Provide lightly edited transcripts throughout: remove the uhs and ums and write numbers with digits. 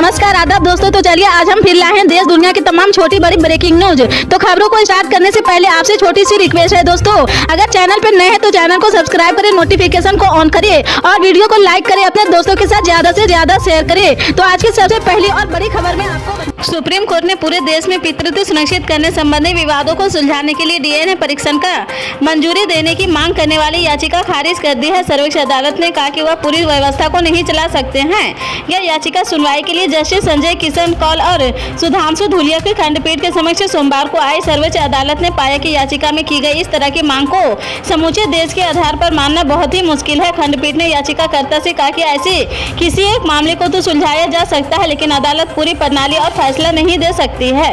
नमस्कार आदाब दोस्तों। तो चलिए आज हम फिर लाए हैं देश दुनिया की तमाम छोटी बड़ी ब्रेकिंग न्यूज। तो खबरों को स्टार्ट करने से पहले आपसे छोटी सी रिक्वेस्ट है दोस्तों, अगर चैनल पर नए हैं तो चैनल को सब्सक्राइब करें, नोटिफिकेशन को ऑन करिए और वीडियो को लाइक करें, अपने दोस्तों के साथ ज्यादा से ज्यादा शेयर करें। तो आज की सबसे पहली और बड़ी खबर में आपको सुप्रीम कोर्ट ने पूरे देश में पितृत्व सुनिश्चित करने संबंधी विवादों को सुलझाने के लिए डीएनए परीक्षण का मंजूरी देने की मांग करने वाली याचिका खारिज कर दी है। सर्वोच्च अदालत ने कहा कि वह पूरी व्यवस्था को नहीं चला सकते हैं। यह याचिका सुनवाई के लिए जस्टिस संजय किशन कौल और सुधांशु धूलिया की खंडपीठ के समक्ष सोमवार को आई। सर्वोच्च अदालत ने पाया कि याचिका में की गई इस तरह की मांग को समूचे देश के आधार पर मानना बहुत ही मुश्किल है। खंडपीठ ने याचिकाकर्ता से कहा कि ऐसे किसी एक मामले को तो सुलझाया जा सकता है, लेकिन अदालत पूरी प्रणाली और फैसला नहीं दे सकती है।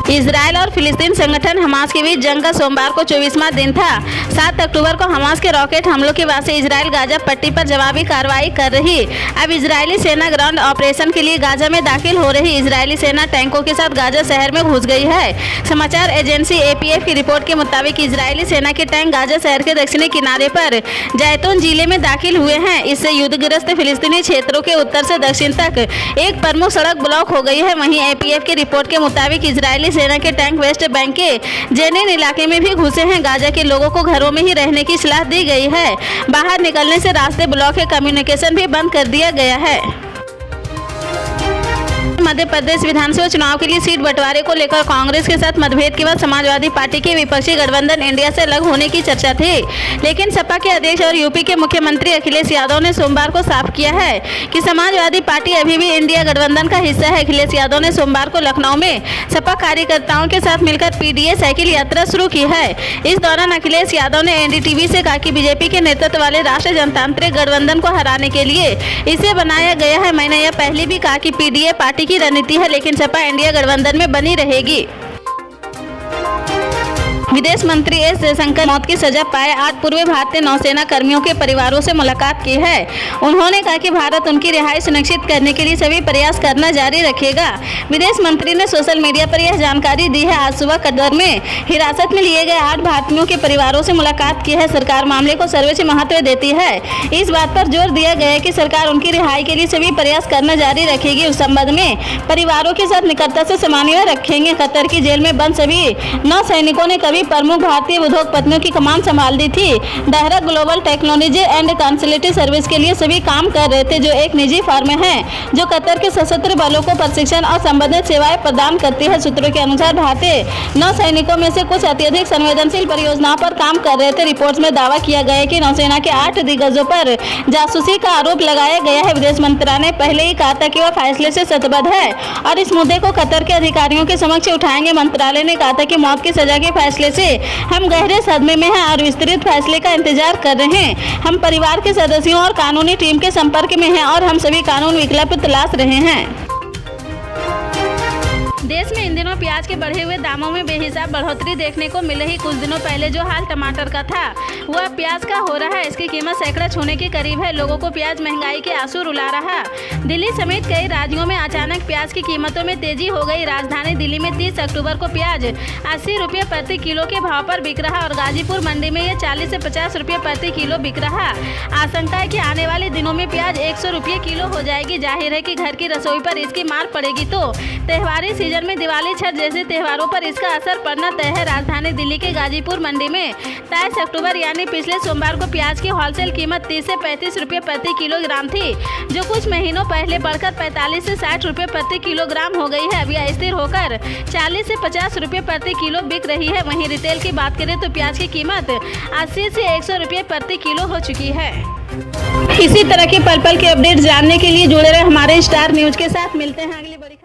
इजराइल और फिलिस्तीन संगठन हमास के बीच जंग का सोमवार को 24वां दिन था। 7 अक्टूबर को हमास के रॉकेट हमलों के बाद से इजराइल गाजा पट्टी पर जवाबी कार्रवाई कर रही। अब इजरायली सेना ग्राउंड ऑपरेशन के लिए गाजा में दाखिल हो रही। इजरायली सेना टैंकों के साथ गाजा शहर में घुस गई है। समाचार एजेंसी एपीएफ की रिपोर्ट के मुताबिक इजरायली सेना के टैंक गाजा शहर के दक्षिणी किनारे पर जैतून जिले में दाखिल हुए हैं। इससे युद्धग्रस्त फिलिस्तीनी क्षेत्रों के उत्तर से दक्षिण तक एक प्रमुख सड़क ब्लॉक हो गई है। वहीं एपीएफ की रिपोर्ट के मुताबिक इजरायली सेना के टैंक वेस्ट बैंक के जेनिन इलाके में भी घुसे हैं। गाजा के लोगों को घरों में ही रहने की सलाह दी गई है। बाहर निकलने से रास्ते ब्लॉक है, कम्युनिकेशन भी बंद कर दिया गया है। मध्य प्रदेश विधानसभा चुनाव के लिए सीट बंटवारे को लेकर कांग्रेस के साथ मतभेद के बाद समाजवादी पार्टी के विपक्षी गठबंधन इंडिया से अलग होने की चर्चा थी, लेकिन सपा के अध्यक्ष और यूपी के मुख्यमंत्री अखिलेश यादव ने सोमवार को साफ किया है कि समाजवादी पार्टी अभी भी इंडिया गठबंधन का हिस्सा है। अखिलेश यादव ने सोमवार को लखनऊ में सपा कार्यकर्ताओं के साथ मिलकर पीडीए साइकिल यात्रा शुरू की है। इस दौरान अखिलेश यादव ने एनडीटीवी से कहा कि बीजेपी के नेतृत्व वाले राष्ट्रीय जनतांत्रिक गठबंधन को हराने के लिए इसे बनाया गया है। मैंने यह पहले भी कहा कि पीडीए पार्टी की रणनीति है, लेकिन सपा इंडिया गठबंधन में बनी रहेगी। विदेश मंत्री एस जयशंकर मौत की सजा पाए 8 पूर्व भारतीय नौसेना कर्मियों के परिवारों से मुलाकात की है। उन्होंने कहा कि भारत उनकी रिहाई सुनिश्चित करने के लिए सभी प्रयास करना जारी रखेगा। विदेश मंत्री ने सोशल मीडिया पर यह जानकारी दी है। आज सुबह कतर में हिरासत में लिए गए 8 भारतीयों के परिवारों से मुलाकात की है। सरकार मामले को सर्वोच्च महत्व देती है। इस बात पर जोर दिया गया है कि सरकार उनकी रिहाई के लिए सभी प्रयास करना जारी रखेगी। उस संबंध में परिवारों के साथ निकटता से समन्वय रखेंगे। कतर की जेल में बंद सभी 9 सैनिकों ने कभी प्रमुख भारतीय उद्योगपतियों की कमान संभाल दी थी। दहरा global technology and consulting service के लिए सभी काम कर रहे थे, जो एक निजी फर्म है जो कतर के सशस्त्र बलों को प्रशिक्षण और संबंधित सेवाएं प्रदान करती है। सूत्रों के अनुसार भारतीय 9 सैनिकों में से कुछ अत्यधिक संवेदनशील परियोजनाओं पर काम कर रहे थे। रिपोर्ट में दावा किया गया है कि नौसेना के 8 दिग्गजों पर जासूसी का आरोप लगाया गया है। विदेश मंत्रालय ने पहले ही कहा था कि वह फैसले से शतबद्ध है और इस मुद्दे को कतर के अधिकारियों के समक्ष उठाएंगे। मंत्रालय ने कहा था कि मौत की सजा के फैसले से हम गहरे सदमे में हैं और विस्तृत फैसले का इंतजार कर रहे हैं। हम परिवार के सदस्यों और कानूनी टीम के संपर्क में हैं और हम सभी कानून विकल्प तलाश रहे हैं। देश में इन दिनों प्याज के बढ़े हुए दामों में बेहिसाब बढ़ोतरी देखने को मिल रही। कुछ दिनों पहले जो हाल टमाटर का था वह प्याज का हो रहा है। इसकी कीमत सैकड़ा छूने के करीब है। लोगों को प्याज महंगाई के आंसू रुला रहा। दिल्ली समेत कई राज्यों में अचानक प्याज की कीमतों में तेजी हो गई। राजधानी दिल्ली में 30 अक्टूबर को प्याज 80 रुपये प्रति किलो के भाव पर बिक रहा और गाजीपुर मंडी में यह 40 से 50 रुपये प्रति किलो बिक रहा। आशंका है कि आने वाले दिनों में प्याज 100 रुपये किलो हो जाएगी। जाहिर है कि घर की रसोई पर इसकी मार पड़ेगी, तो त्योहारी सीजन में दिवाली छठ जैसे त्योहारों पर इसका असर पड़ना तय है। राजधानी दिल्ली के गाजीपुर मंडी में 23 अक्टूबर यानी पिछले सोमवार को प्याज की होलसेल कीमत 30 से 35 रुपये प्रति किलोग्राम थी, जो कुछ महीनों पहले बढ़कर 45 से 60 रुपये प्रति किलोग्राम हो गई है। अब यह स्थिर होकर 40 से 50 रुपये प्रति किलो बिक रही है। वहीं रिटेल की बात करें तो प्याज की कीमत 80 से 100 रुपये प्रति किलो हो चुकी है। इसी तरह के पल पल के अपडेट जानने के लिए जुड़े रहे हमारे स्टार न्यूज के साथ। मिलते हैं अगली बड़ी